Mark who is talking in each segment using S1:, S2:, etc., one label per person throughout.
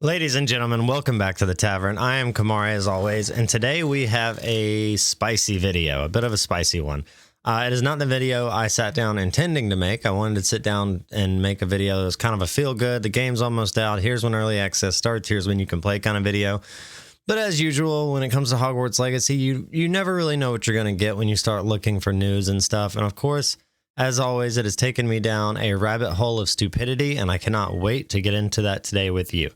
S1: Ladies and gentlemen, welcome back to the tavern. I am Kamari as always, and today we have a spicy video, a bit of a spicy one. It is not the video I sat down intending to make. I wanted to sit down and make a video that was kind of a feel good. The game's almost out. Here's when early access starts. Here's when you can play kind of video. But as usual, when it comes to Hogwarts Legacy, you never really know what you're going to get when you start looking for news and stuff. And of course, as always, it has taken me down a rabbit hole of stupidity, and I cannot wait to get into that today with you.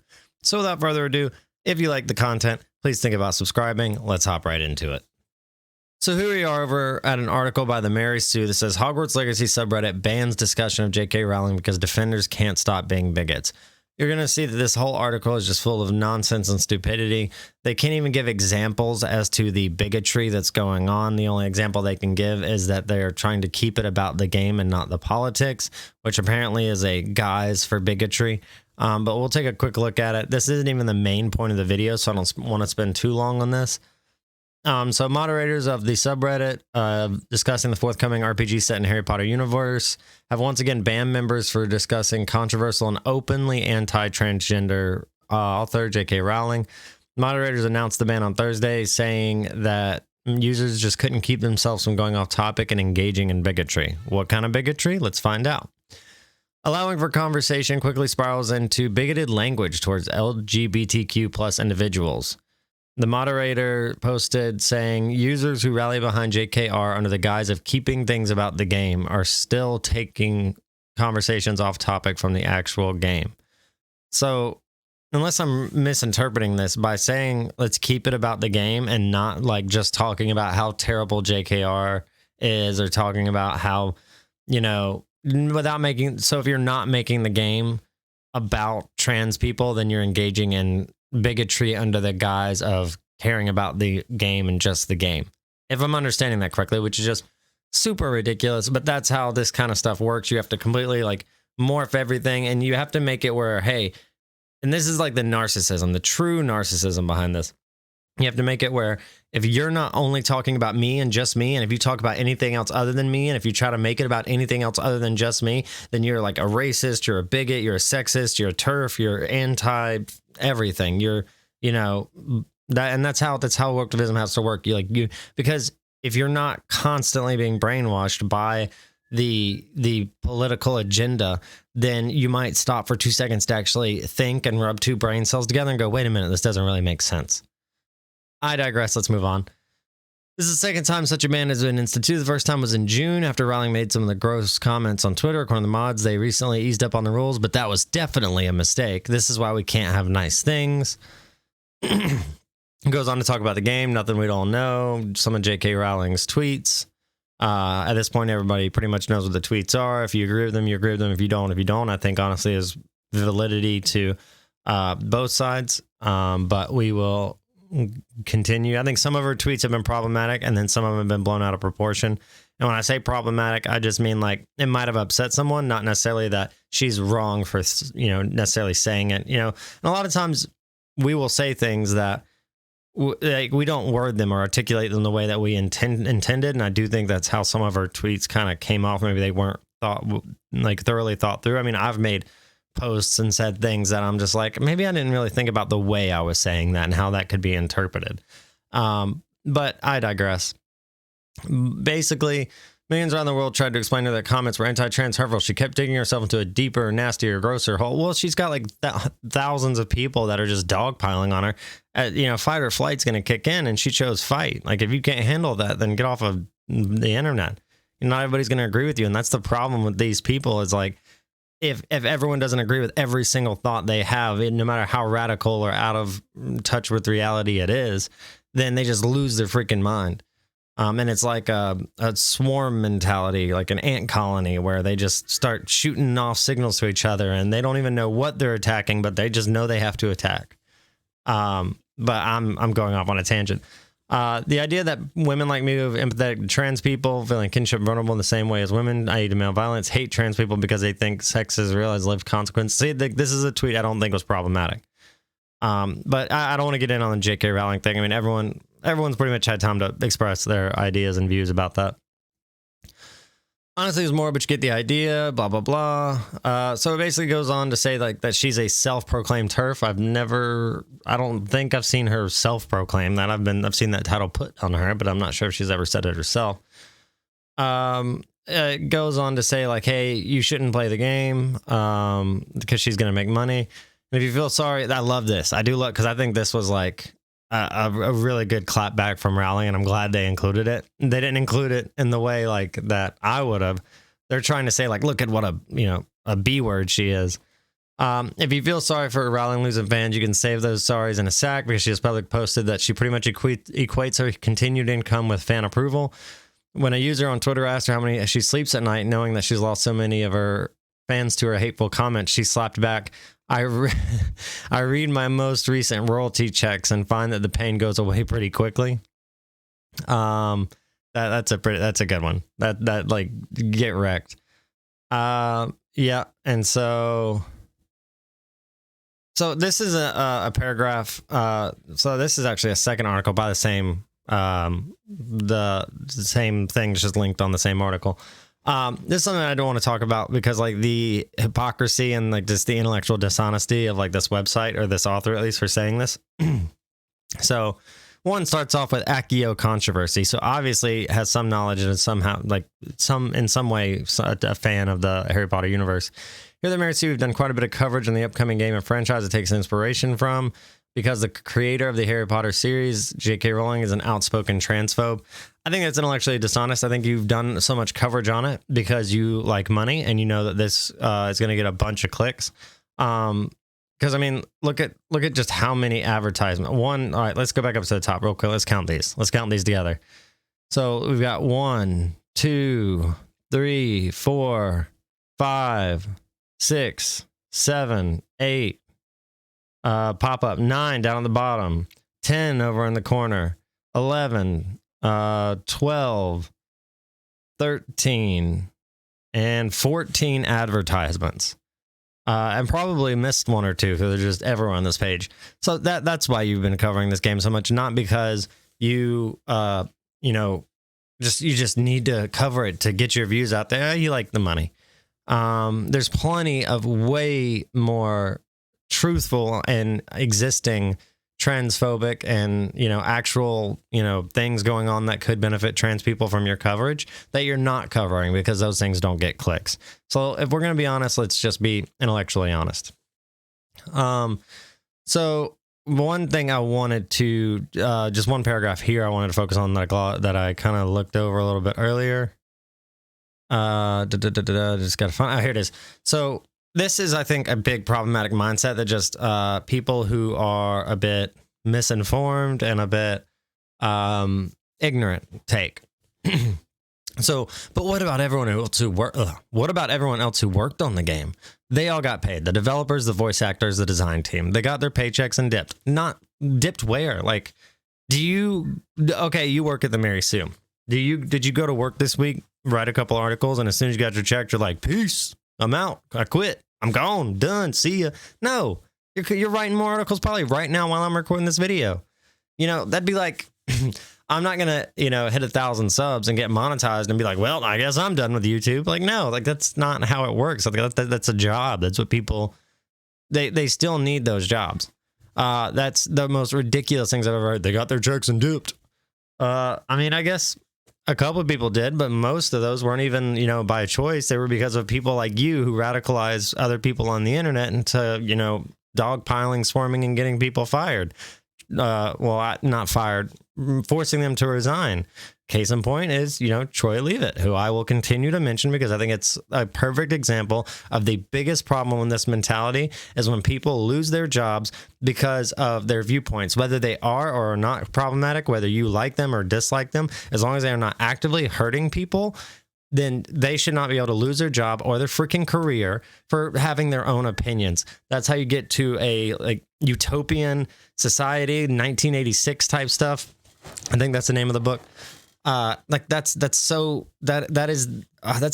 S1: So without further ado, if you like the content, please think about subscribing. Let's hop right into it. So here we are over at an article by the Mary Sue that says Hogwarts Legacy subreddit bans discussion of J.K. Rowling because defenders can't stop being bigots. You're going to see that this whole article is just full of nonsense and stupidity. They can't even give examples as to the bigotry that's going on. The only example they can give is that they're trying to keep it about the game and not the politics, which apparently is a guise for bigotry. But we'll take a quick look at it. This isn't even the main point of the video, so I don't want to spend too long on this. So moderators of the subreddit discussing the forthcoming RPG set in Harry Potter universe have once again banned members for discussing controversial and openly anti-transgender author J.K. Rowling. Moderators announced the ban on Thursday, saying that users just couldn't keep themselves from going off topic and engaging in bigotry. What kind of bigotry? Let's find out. Allowing for conversation quickly spirals into bigoted language towards LGBTQ plus individuals. The moderator posted saying users who rally behind JKR under the guise of keeping things about the game are still taking conversations off topic from the actual game. So unless I'm misinterpreting this, by saying let's keep it about the game and not like just talking about how terrible JKR is or talking about how, you know, without making, so if you're not making the game about trans people, then you're engaging in bigotry under the guise of caring about the game and just the game. If I'm understanding that correctly, which is just super ridiculous, but that's how this kind of stuff works. You have to completely like morph everything, and you have to make it where, hey, and this is like the narcissism, the true narcissism behind this. You have to make it where if you're not only talking about me and just me, and if you talk about anything else other than me, and if you try to make it about anything else other than just me, then you're like a racist, you're a bigot, you're a sexist, you're a TERF, you're anti everything. You're, you know, that, and that's how wokeism has to work. Because if you're not constantly being brainwashed by the political agenda, then you might stop for 2 seconds to actually think and rub two brain cells together and go, wait a minute, this doesn't really make sense. I digress. Let's move on. This is the second time such a ban has been instituted. The first time was in June after Rowling made some of the gross comments on Twitter. According to the mods, they recently eased up on the rules, but that was definitely a mistake. This is why we can't have nice things. It goes on to talk about the game, nothing we don't know, some of J.K. Rowling's tweets. At this point, everybody pretty much knows what the tweets are. If you agree with them, you agree with them. If you don't, I think honestly is validity to both sides. But we will continue. I think some of her tweets have been problematic, and then some of them have been blown out of proportion. And when I say problematic, I just mean like it might have upset someone, not necessarily that she's wrong for, you know, necessarily saying it, you know. And a lot of times we will say things that like we don't word them or articulate them the way that we intended. And I do think that's how some of her tweets kind of came off. Maybe they weren't thoroughly thought through. I mean, I've made posts and said things that I'm just like, maybe I didn't really think about the way I was saying that and how that could be interpreted. But I digress. Basically, millions around the world tried to explain to her that comments were anti-trans hurtful. She kept digging herself into a deeper, nastier, grosser hole. Well, she's got like thousands of people that are just dogpiling on her. You know, fight or flight's going to kick in, and she chose fight. Like, if you can't handle that, then get off of the internet. Not everybody's going to agree with you, and that's the problem with these people is like, if everyone doesn't agree with every single thought they have, no matter how radical or out of touch with reality it is, then they just lose their freaking mind. And it's like a swarm mentality, like an ant colony, where they just start shooting off signals to each other, and they don't even know what they're attacking, but they just know they have to attack. But I'm going off on a tangent. The idea that women like me who have empathetic to trans people, feeling kinship vulnerable in the same way as women, i.e. to male violence, hate trans people because they think sex is real as lived consequence. See, this is a tweet I don't think was problematic. But I don't want to get in on the J.K. Rowling thing. I mean, everyone's pretty much had time to express their ideas and views about that. Honestly, it's more, but you get the idea, blah, blah, blah. So it basically goes on to say like that she's a self-proclaimed TERF. I don't think I've seen her self-proclaim that. I've seen that title put on her, but I'm not sure if she's ever said it herself. It goes on to say like, hey, you shouldn't play the game because she's going to make money. And if you feel sorry, I love this. I do love, because I think this was like a really good clapback from Rowling, and I'm glad they included it. They didn't include it in the way like that I would have. They're trying to say like, look at what a B word she is. If you feel sorry for Rowling losing fans, you can save those sorries in a sack, because she has public posted that she pretty much equates her continued income with fan approval. When a user on Twitter asked her how many she sleeps at night, knowing that she's lost so many of her fans to her hateful comments, she slapped back, I read my most recent royalty checks and find that the pain goes away pretty quickly. That's a good one. That like, get wrecked. Yeah, and so this is a paragraph. So this is actually a second article by the same thing, just linked on the same article. This is something I don't want to talk about, because like the hypocrisy and like just the intellectual dishonesty of like this website, or this author at least, for saying this. So one starts off with Accio controversy. So obviously has some knowledge and somehow like in some way a fan of the Harry Potter universe. Here at Mary Sue, we've done quite a bit of coverage on the upcoming game and franchise it takes inspiration from, because the creator of the Harry Potter series, J.K. Rowling, is an outspoken transphobe. I think that's intellectually dishonest. I think you've done so much coverage on it because you like money and you know that this is going to get a bunch of clicks. Because I mean, look at just how many advertisements. All right, let's go back up to the top real quick. Let's count these. Let's count these together. So we've got 1, 2, 3, 4, 5, 6, 7, 8. Pop up 9 down at the bottom, 10 over in the corner, 11, 12, 13, and 14 advertisements. And probably missed one or two, because they're just everywhere on this page. So that's why you've been covering this game so much, not because you just need to cover it to get your views out there. You like the money. There's plenty of way more truthful and existing transphobic and actual things going on that could benefit trans people from your coverage that you're not covering, because those things don't get clicks. So if we're going to be honest, let's just be intellectually honest. So one thing I wanted to just one paragraph here I wanted to focus on that I kind of looked over a little bit earlier. Just gotta find. Oh, here it is. So this is, I think, a big problematic mindset that just people who are a bit misinformed and a bit ignorant take. So, but what about everyone else who what about everyone else who worked on the game? They all got paid. The developers, the voice actors, the design team. They got their paychecks and dipped. Not dipped where? Like, you work at the Mary Sue. Did you go to work this week, write a couple articles, and as soon as you got your check, you're like, peace, I'm out, I quit, I'm gone, done, see ya? No, you're writing more articles probably right now while I'm recording this video. That'd be like, I'm not gonna, hit 1,000 subs and get monetized and be like, well, I guess I'm done with YouTube. Like, no, like that's not how it works. Like, that's a job. That's what people, they still need those jobs. That's the most ridiculous things I've ever heard. They got their checks and dipped. I mean, I guess a couple of people did, but most of those weren't even, by choice. They were because of people like you who radicalize other people on the internet into, dogpiling, swarming, and getting people fired. Not fired, forcing them to resign. Case in point is, Troy Leavitt, who I will continue to mention because I think it's a perfect example of the biggest problem in this mentality is when people lose their jobs because of their viewpoints, whether they are or are not problematic, whether you like them or dislike them, as long as they are not actively hurting people, then they should not be able to lose their job or their freaking career for having their own opinions. That's how you get to a utopian society, 1986 type stuff. I think that's the name of the book. That's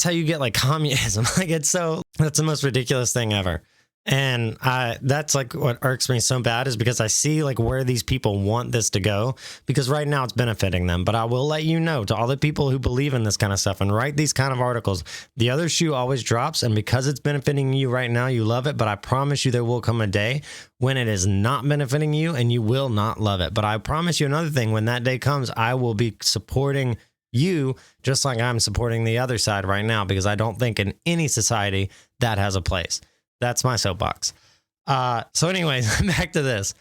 S1: how you get like communism. That's the most ridiculous thing ever. And that's like what irks me so bad, is because I see like where these people want this to go, because right now it's benefiting them. But I will let you know, to all the people who believe in this kind of stuff and write these kind of articles, the other shoe always drops. And because it's benefiting you right now, you love it. But I promise you there will come a day when it is not benefiting you and you will not love it. But I promise you another thing, when that day comes, I will be supporting you just like I'm supporting the other side right now, because I don't think in any society that has a place. That's my soapbox. So anyways, back to this.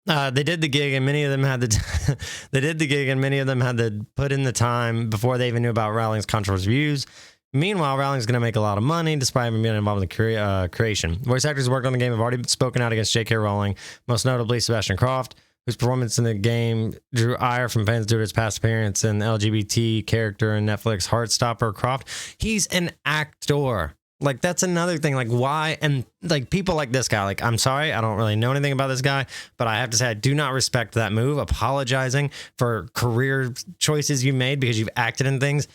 S1: They did the gig, and many of them had they did the gig, and many of them had to put in the time before they even knew about Rowling's controversial views. Meanwhile, Rowling's going to make a lot of money despite even being involved in the creation. Voice actors who worked on the game have already spoken out against J.K. Rowling, most notably Sebastian Croft, whose performance in the game drew ire from fans due to his past appearance in the LGBT character in Netflix Heartstopper. Croft, he's an actor. Like, that's another thing. Like, why? And like, people like this guy, like, I'm sorry, I don't really know anything about this guy, but I have to say, I do not respect that move, apologizing for career choices you made because you've acted in things.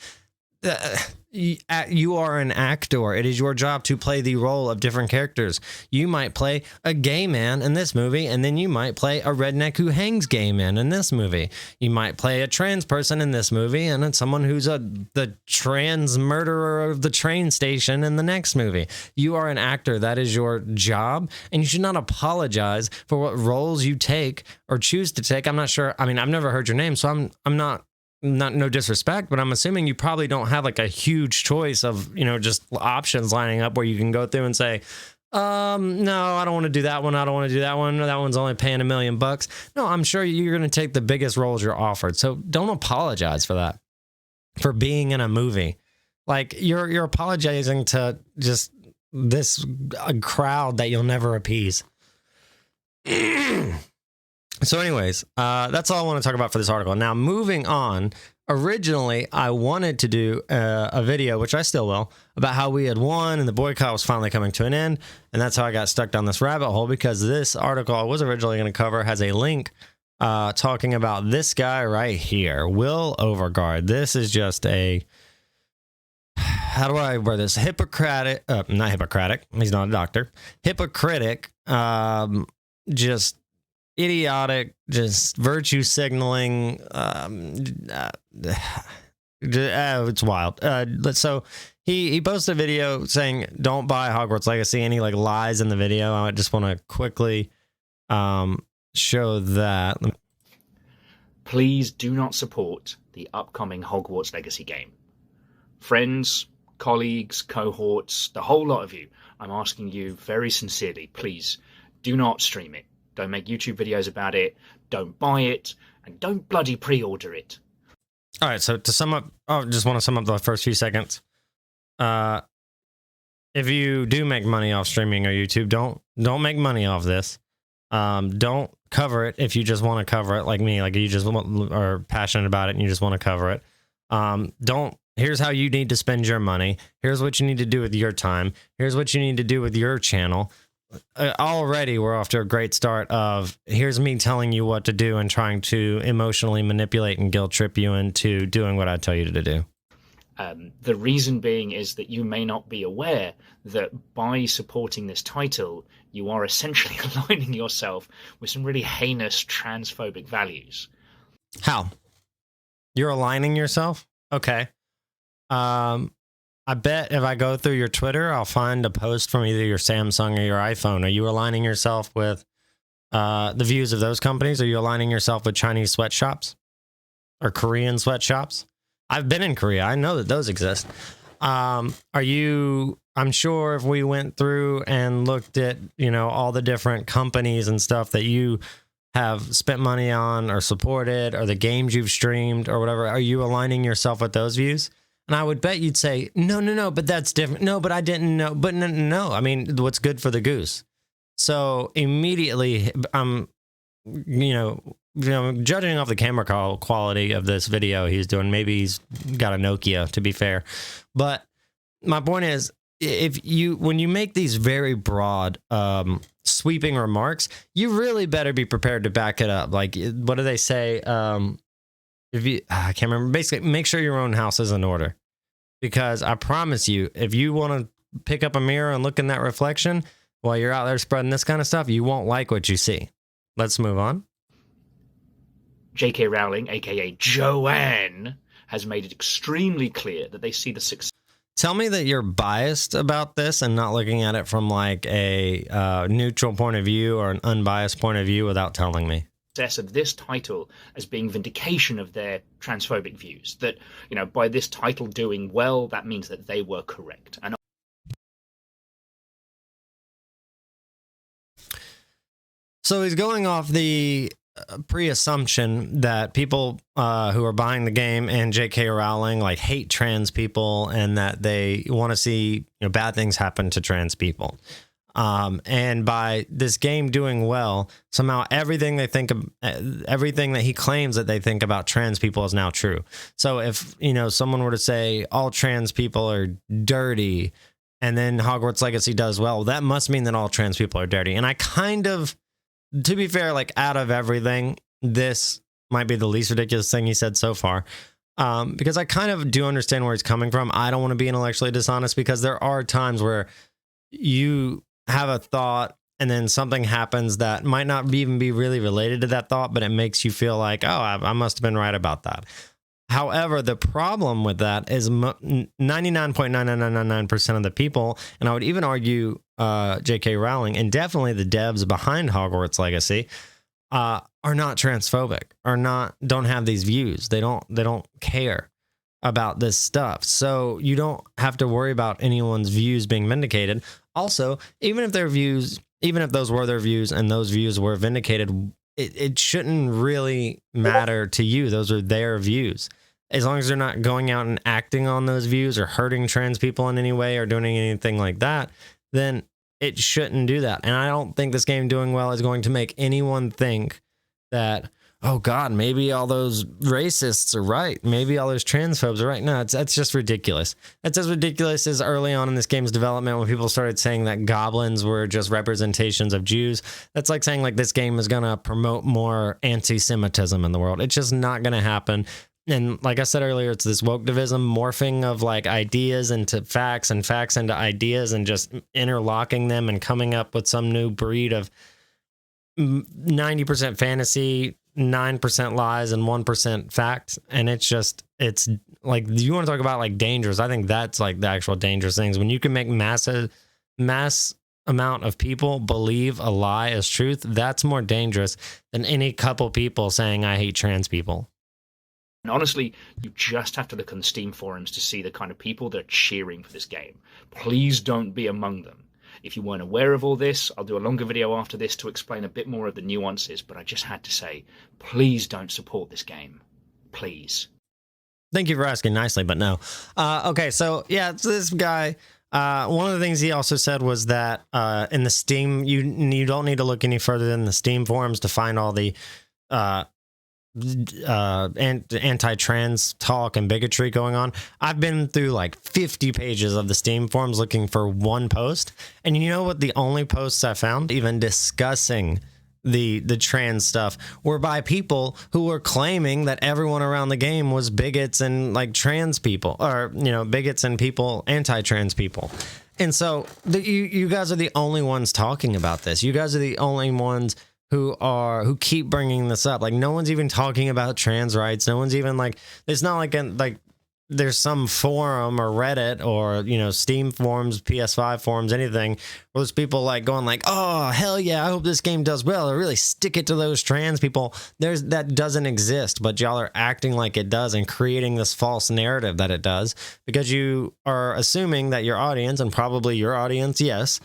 S1: You are an actor. It is your job to play the role of different characters. You might play a gay man in this movie, and then you might play a redneck who hangs gay men in this movie. You might play a trans person in this movie, and then someone who's the trans murderer of the train station in the next movie. You are an actor. That is your job, and you should not apologize for what roles you take or choose to take. I'm not sure. I mean, I've never heard your name, so I'm not no disrespect, but I'm assuming you probably don't have like a huge choice of, just options lining up where you can go through and say, no, I don't want to do that one. I don't want to do that one. That one's only paying $1 million. No, I'm sure you're going to take the biggest roles you're offered. So don't apologize for that, for being in a movie. Like, you're apologizing to just this crowd that you'll never appease. So anyways, that's all I want to talk about for this article. Now, moving on, originally I wanted to do a video, which I still will, about how we had won and the boycott was finally coming to an end. And that's how I got stuck down this rabbit hole, because this article I was originally going to cover has a link talking about this guy right here, Will Overgard. This is just a, how do I word this? Not Hippocratic. He's not a doctor. Hypocritic, just idiotic, just virtue signaling. It's wild. So he posted a video saying don't buy Hogwarts Legacy, and he like lies in the video. I just want to quickly show that.
S2: Please do not support the upcoming Hogwarts Legacy game. Friends, colleagues, cohorts, the whole lot of you, I'm asking you very sincerely, please do not stream it. Don't make YouTube videos about it. Don't buy it. And don't bloody pre-order it.
S1: All right, so to sum up, I just want to sum up the first few seconds. If you do make money off streaming or YouTube, don't make money off this. Don't cover it if you just want to cover it, like me, like you just are passionate about it and you just want to cover it. Here's how you need to spend your money. Here's what you need to do with your time. Here's what you need to do with your channel. Already we're off to a great start of here's me telling you what to do and trying to emotionally manipulate and guilt trip you into doing what I tell you to do.
S2: The reason being is that you may not be aware that by supporting this title, you are essentially aligning yourself with some really heinous transphobic values.
S1: How? You're aligning yourself? Okay. I bet if I go through your Twitter, I'll find a post from either your Samsung or your iPhone. Are you aligning yourself with the views of those companies? Are you aligning yourself with Chinese sweatshops or Korean sweatshops? I've been in Korea. I know that those exist. I'm sure if we went through and looked at, all the different companies and stuff that you have spent money on or supported, or the games you've streamed or whatever, are you aligning yourself with those views? And I would bet you'd say, no, but that's different. No, but I didn't know. But no. I mean, what's good for the goose? So immediately, I'm, judging off the camera quality of this video he's doing, maybe he's got a Nokia, to be fair. But my point is, when you make these very broad, sweeping remarks, you really better be prepared to back it up. Like, what do they say? I can't remember. Basically, make sure your own house is in order, because I promise you, if you want to pick up a mirror and look in that reflection, while you're out there spreading this kind of stuff, you won't like what you see. Let's move on.
S2: J.K. Rowling, aka Joanne, has made it extremely clear that they see the success.
S1: Tell me that you're biased about this and not looking at it from like a neutral point of view or an unbiased point of view without telling me.
S2: Of this title as being vindication of their transphobic views. That, you know, by this title doing well, that means that they were correct. And
S1: so he's going off the pre-assumption that people who are buying the game and J.K. Rowling like hate trans people and that they want to see bad things happen to trans people. And by this game doing well, somehow everything they think of, everything that he claims that they think about trans people is now true. So if someone were to say all trans people are dirty, and then Hogwarts Legacy does well, that must mean that all trans people are dirty. And I kind of, to be fair, like out of everything, this might be the least ridiculous thing he said so far. Because I kind of do understand where he's coming from. I don't want to be intellectually dishonest because there are times where you have a thought and then something happens that might not even be really related to that thought, but it makes you feel like, oh, I must have been right about that. However, the problem with that is 99.99999% of the people, and I would even argue J.K. Rowling and definitely the devs behind Hogwarts Legacy are not transphobic, don't have these views. They don't care about this stuff. So you don't have to worry about anyone's views being vindicated. Also, even if those were their views and those views were vindicated, it shouldn't really matter to you. Those are their views. As long as they're not going out and acting on those views or hurting trans people in any way or doing anything like that, then it shouldn't do that. And I don't think this game doing well is going to make anyone think that, oh God, maybe all those racists are right. Maybe all those transphobes are right. No, that's just ridiculous. That's as ridiculous as early on in this game's development when people started saying that goblins were just representations of Jews. That's like saying like this game is going to promote more anti-Semitism in the world. It's just not going to happen. And like I said earlier, it's this woke-divism morphing of like ideas into facts and facts into ideas and just interlocking them and coming up with some new breed of 90% fantasy, 9% lies, and 1% fact. And it's like, you want to talk about like dangerous. I think that's like the actual dangerous things. When you can make mass amount of people believe a lie as truth, that's more dangerous than any couple people saying, I hate trans people.
S2: And honestly, you just have to look on the Steam forums to see the kind of people that are cheering for this game. Please don't be among them. If you weren't aware of all this, I'll do a longer video after this to explain a bit more of the nuances, but I just had to say, please don't support this game. Please.
S1: Thank you for asking nicely, but no. Okay, so yeah, it's this guy. One of the things he also said was that in the Steam, you don't need to look any further than the Steam forums to find all the anti-trans talk and bigotry going on. I've been through like 50 pages of the Steam forums looking for one post, and you know what the only posts I found even discussing the trans stuff were by people who were claiming that everyone around the game was bigots and like trans people, or bigots and people, anti-trans people. And so you guys are the only ones talking about this. You guys are the only ones who keep bringing this up. Like, no one's even talking about trans rights. No one's even like, it's not like there's some forum or Reddit or Steam forums, PS5 forums, anything where there's people like going like, oh hell yeah, I hope this game does well, or really stick it to those trans people. That doesn't exist, but y'all are acting like it does and creating this false narrative that it does because you are assuming that your audience, and probably your audience, yes,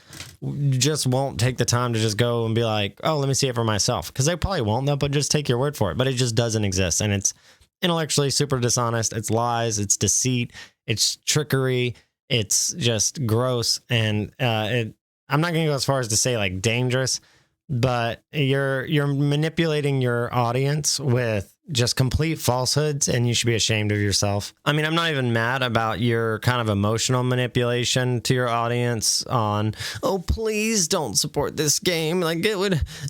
S1: just won't take the time to just go and be like, oh, let me see it for myself, because they probably won't. They'll just take your word for it, but it just doesn't exist. And it's intellectually super dishonest. It's lies, it's deceit, it's trickery, it's just gross. And I'm not gonna go as far as to say like dangerous, but you're manipulating your audience with just complete falsehoods, and you should be ashamed of yourself. I mean, I'm not even mad about your kind of emotional manipulation to your audience on, oh, please don't support this game. Like,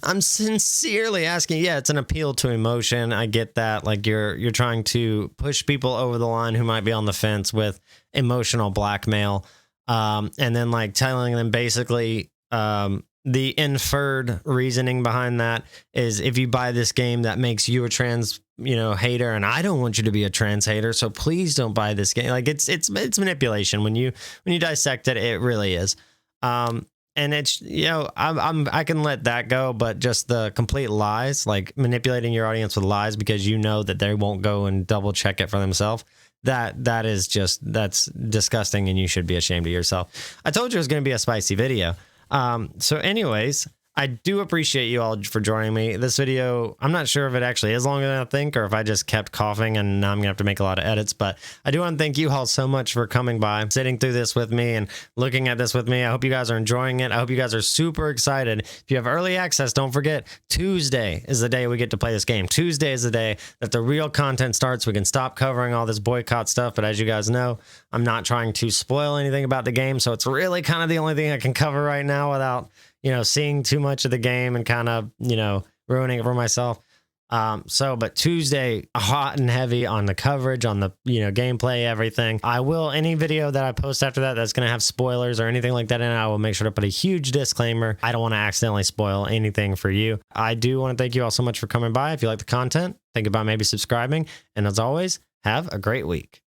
S1: I'm sincerely asking. Yeah, it's an appeal to emotion. I get that. Like, you're trying to push people over the line who might be on the fence with emotional blackmail. And then like telling them basically the inferred reasoning behind that is if you buy this game, that makes you a trans, hater, and I don't want you to be a trans hater, so please don't buy this game. Like it's manipulation when you dissect it. It really is. And it's I can let that go, but just the complete lies, like manipulating your audience with lies because you know that they won't go and double check it for themselves. That's disgusting, and you should be ashamed of yourself. I told you it was going to be a spicy video. So anyways, I do appreciate you all for joining me. This video, I'm not sure if it actually is longer than I think, or if I just kept coughing and now I'm gonna have to make a lot of edits, but I do want to thank you all so much for coming by, sitting through this with me and looking at this with me. I hope you guys are enjoying it. I hope you guys are super excited. If you have early access, don't forget, Tuesday is the day we get to play this game. Tuesday is the day that the real content starts. We can stop covering all this boycott stuff, but as you guys know, I'm not trying to spoil anything about the game, so it's really kind of the only thing I can cover right now without seeing too much of the game and kind of, ruining it for myself. But Tuesday, hot and heavy on the coverage, on the, gameplay, everything. Any video that I post after that that's going to have spoilers or anything like that in it, I will make sure to put a huge disclaimer. I don't want to accidentally spoil anything for you. I do want to thank you all so much for coming by. If you like the content, think about maybe subscribing. And as always, have a great week.